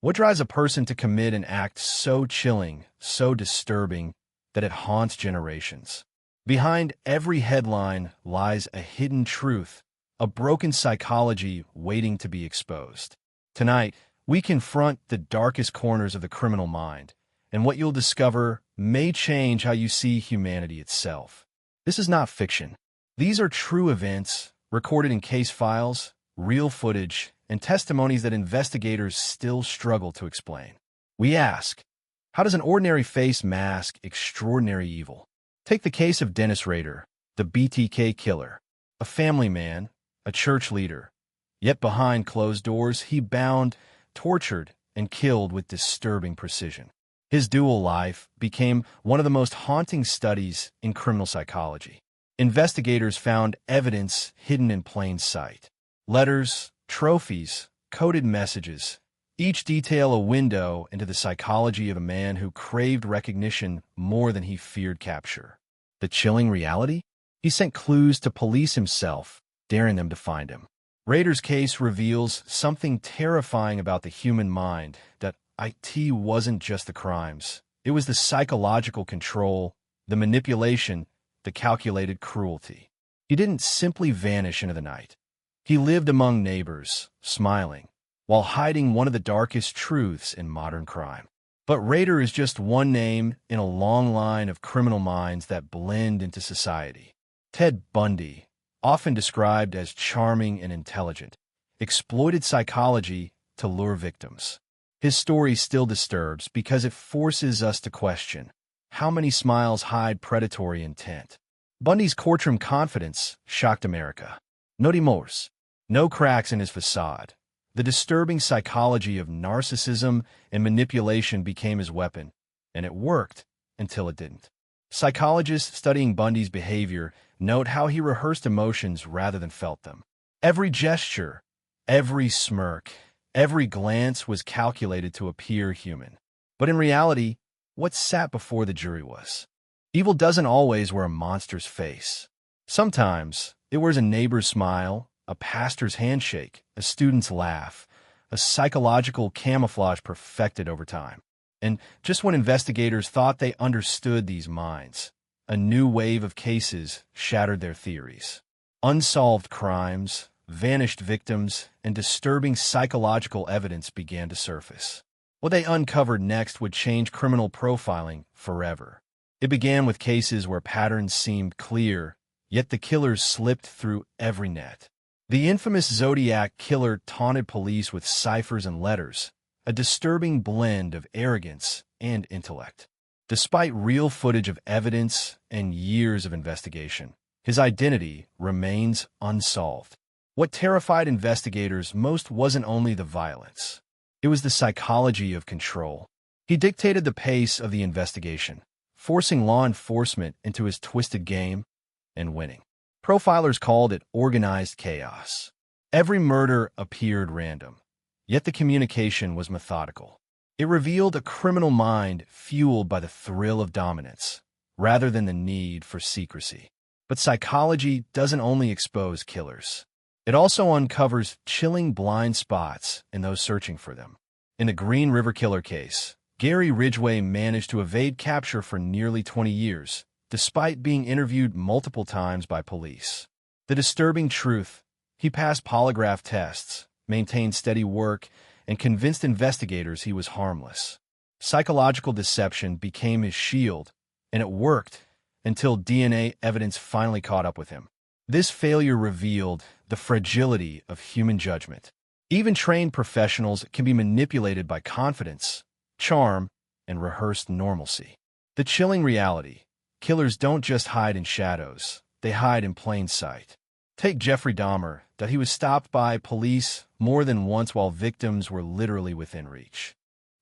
What drives a person to commit an act so chilling, so disturbing, that it haunts generations? Behind every headline lies a hidden truth, a broken psychology waiting to be exposed. Tonight, we confront the darkest corners of the criminal mind, and what you'll discover may change how you see humanity itself. This is not fiction. These are true events, recorded in case files, real footage, and testimonies that investigators still struggle to explain. We ask, how does an ordinary face mask extraordinary evil? Take the case of Dennis Rader, the BTK killer, a family man, a church leader. Yet behind closed doors, he bound, tortured, and killed with disturbing precision. His dual life became one of the most haunting studies in criminal psychology. Investigators found evidence hidden in plain sight. Letters, trophies, coded messages, each detail a window into the psychology of a man who craved recognition more than he feared capture. The chilling reality? He sent clues to police himself, daring them to find him. Rader's case reveals something terrifying about the human mind, that it wasn't just the crimes. It was the psychological control, the manipulation, the calculated cruelty. He didn't simply vanish into the night. He lived among neighbors, smiling, while hiding one of the darkest truths in modern crime. But Rader is just one name in a long line of criminal minds that blend into society. Ted Bundy, often described as charming and intelligent, exploited psychology to lure victims. His story still disturbs because it forces us to question, how many smiles hide predatory intent? Bundy's courtroom confidence shocked America. No remorse, no cracks in his facade. The disturbing psychology of narcissism and manipulation became his weapon, and it worked until it didn't. Psychologists studying Bundy's behavior note how he rehearsed emotions rather than felt them. Every gesture, every smirk, every glance was calculated to appear human. But in reality, what sat before the jury was, evil doesn't always wear a monster's face. Sometimes it wears a neighbor's smile, a pastor's handshake, a student's laugh, a psychological camouflage perfected over time. And just when investigators thought they understood these minds, a new wave of cases shattered their theories. Unsolved crimes, vanished victims, and disturbing psychological evidence began to surface. What they uncovered next would change criminal profiling forever. It began with cases where patterns seemed clear, yet the killers slipped through every net. The infamous Zodiac killer taunted police with ciphers and letters, a disturbing blend of arrogance and intellect. Despite real footage of evidence and years of investigation, his identity remains unsolved. What terrified investigators most wasn't only the violence. It was the psychology of control. He dictated the pace of the investigation, forcing law enforcement into his twisted game and winning. Profilers called it organized chaos. Every murder appeared random, yet the communication was methodical. It revealed a criminal mind fueled by the thrill of dominance, rather than the need for secrecy. But psychology doesn't only expose killers. It also uncovers chilling blind spots in those searching for them. In the Green River Killer case, Gary Ridgway managed to evade capture for nearly 20 years, despite being interviewed multiple times by police. The disturbing truth: he passed polygraph tests, maintained steady work, and convinced investigators he was harmless. Psychological deception became his shield, and it worked until DNA evidence finally caught up with him. This failure revealed the fragility of human judgment. Even trained professionals can be manipulated by confidence, charm, and rehearsed normalcy. The chilling reality: killers don't just hide in shadows, they hide in plain sight. Take Jeffrey Dahmer, that he was stopped by police more than once while victims were literally within reach.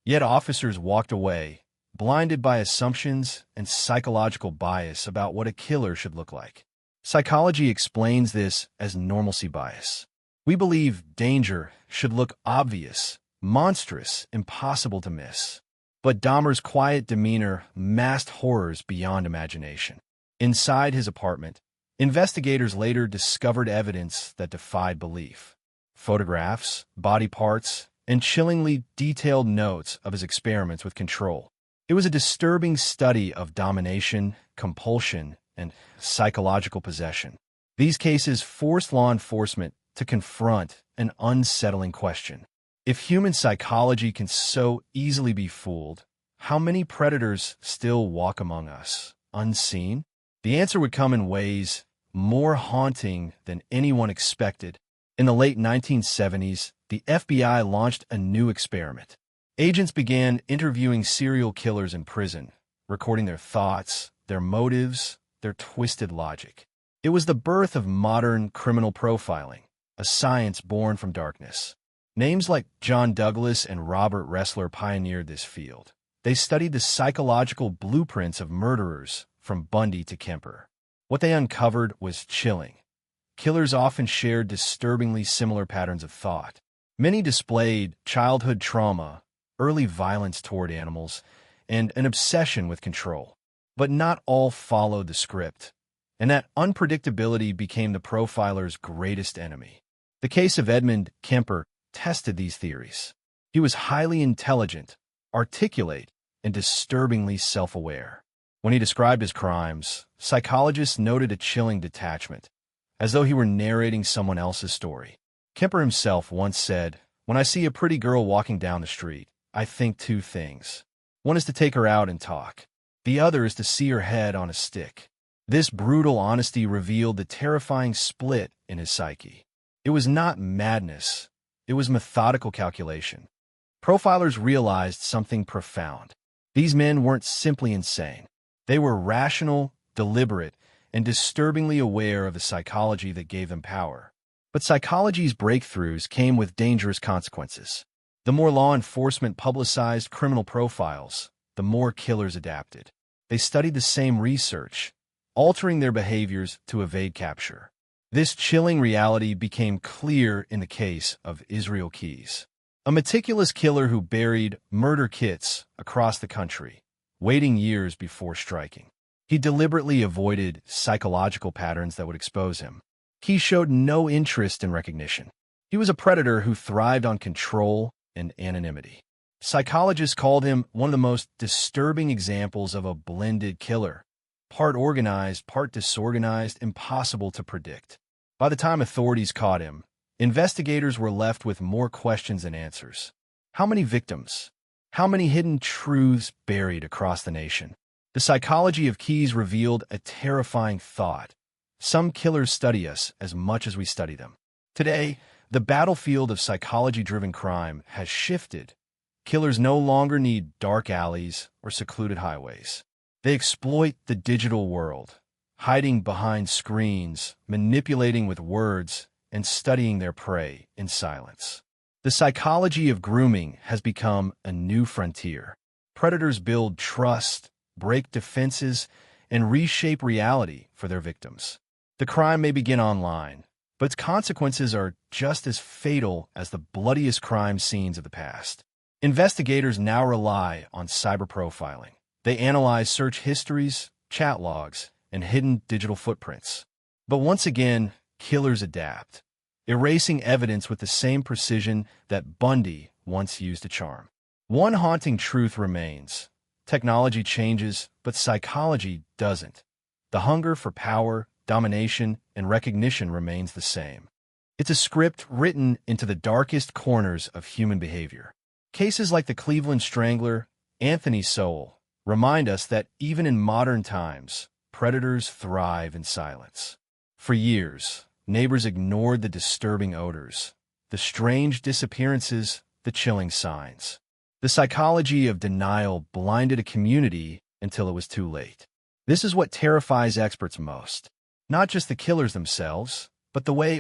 Yet officers walked away, blinded by assumptions and psychological bias about what a killer should look like. Psychology explains this as normalcy bias. We believe danger should look obvious, monstrous, impossible to miss. But Dahmer's quiet demeanor masked horrors beyond imagination. Inside his apartment, investigators later discovered evidence that defied belief. Photographs, body parts, and chillingly detailed notes of his experiments with control. It was a disturbing study of domination, compulsion, and psychological possession. These cases forced law enforcement to confront an unsettling question. If human psychology can so easily be fooled, how many predators still walk among us, unseen? The answer would come in ways more haunting than anyone expected. In the late 1970s, the FBI launched a new experiment. Agents began interviewing serial killers in prison, recording their thoughts, their motives, their twisted logic. It was the birth of modern criminal profiling, a science born from darkness. Names like John Douglas and Robert Ressler pioneered this field. They studied the psychological blueprints of murderers from Bundy to Kemper. What they uncovered was chilling. Killers often shared disturbingly similar patterns of thought. Many displayed childhood trauma, early violence toward animals, and an obsession with control. But not all followed the script, and that unpredictability became the profiler's greatest enemy. The case of Edmund Kemper tested these theories. He was highly intelligent, articulate, and disturbingly self-aware. When he described his crimes, psychologists noted a chilling detachment, as though he were narrating someone else's story. Kemper himself once said, "When I see a pretty girl walking down the street, I think two things. One is to take her out and talk. The other is to see her head on a stick." This brutal honesty revealed the terrifying split in his psyche. It was not madness. It was methodical calculation. Profilers realized something profound. These men weren't simply insane. They were rational, deliberate, and disturbingly aware of the psychology that gave them power. But psychology's breakthroughs came with dangerous consequences. The more law enforcement publicized criminal profiles, the more killers adapted. They studied the same research, altering their behaviors to evade capture. This chilling reality became clear in the case of Israel Keys, a meticulous killer who buried murder kits across the country, waiting years before striking. He deliberately avoided psychological patterns that would expose him. Keys showed no interest in recognition. He was a predator who thrived on control and anonymity. Psychologists called him one of the most disturbing examples of a blended killer, part organized, part disorganized, impossible to predict. By the time authorities caught him, investigators were left with more questions than answers. How many victims? How many hidden truths buried across the nation? The psychology of Keys revealed a terrifying thought. Some killers study us as much as we study them. Today, the battlefield of psychology-driven crime has shifted. Killers no longer need dark alleys or secluded highways. They exploit the digital world, hiding behind screens, manipulating with words, and studying their prey in silence. The psychology of grooming has become a new frontier. Predators build trust, break defenses, and reshape reality for their victims. The crime may begin online, but its consequences are just as fatal as the bloodiest crime scenes of the past. Investigators now rely on cyber profiling. They analyze search histories, chat logs, and hidden digital footprints. But once again, killers adapt, erasing evidence with the same precision that Bundy once used to charm. One haunting truth remains. Technology changes, but psychology doesn't. The hunger for power, domination, and recognition remains the same. It's a script written into the darkest corners of human behavior. Cases like the Cleveland Strangler, Anthony Sowell, remind us that even in modern times, predators thrive in silence. For years, neighbors ignored the disturbing odors, the strange disappearances, the chilling signs. The psychology of denial blinded a community until it was too late. This is what terrifies experts most. Not just the killers themselves, but the way